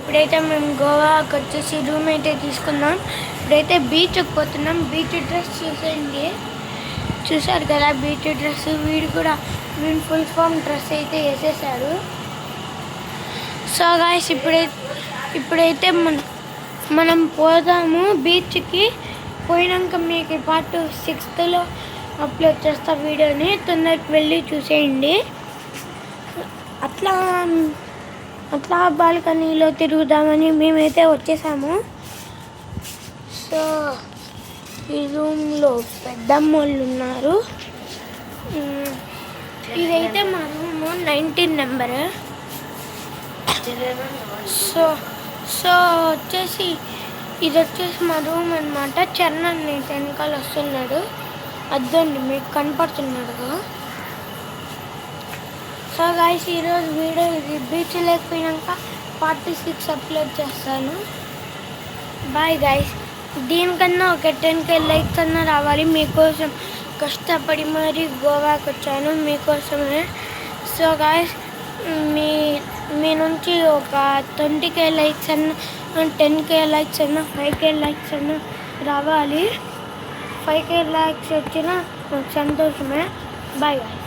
ఇప్పుడైతే మేము గోవాకి వచ్చేసి రూమ్ అయితే తీసుకున్నాం. ఇప్పుడైతే బీచ్కి పోతున్నాం. బీచ్ డ్రెస్ చూసేయండి, చూసారు కదా బీచ్ డ్రెస్. వీడు ఫుల్ ఫామ్ డ్రెస్ అయితే వేసేసాడు. సో గాయ్స్ ఇప్పుడైతే మనం పోదాము బీచ్కి. పోయినాక మీకు పార్ట్ 6లో అప్లోడ్ చేస్తా వీడియోని. తొందరకి వెళ్ళి చూసేయండి. అట్లా బాల్కనీలో తిరుగుదామని మేమైతే వచ్చేసాము. సో ఈ రూమ్లో పెద్దమ్మోళ్ళు ఉన్నారు. ఇదైతే మా రూము 19 నెంబర్. సో వచ్చేసి ఇది వచ్చేసి మా రూమ్ అనమాట. చరణ్ వెనకాల వస్తున్నాడు, అద్దండి మీకు కనపడుతున్నాడుగా. సో గాయ్స్ ఈరోజు వీడియో ఇది. బీచ్ లేకపోయినాక పార్ట్ 6 అప్లోడ్ చేస్తాను. Bye guys. దీనికన్నా ఒక 10K లైక్స్ అన్నా రావాలి. మీకోసం కష్టపడి మరీ గోవాకి వచ్చాను మీకోసమే. సో గాయ్స్ మీ నుంచి ఒక 20K లైక్స్ అన్నా, 10K లైక్స్ అన్నా, 5K లైక్స్ అన్నా రావాలి. 5K లైక్స్ వచ్చినా సంతోషమే. Bye guys.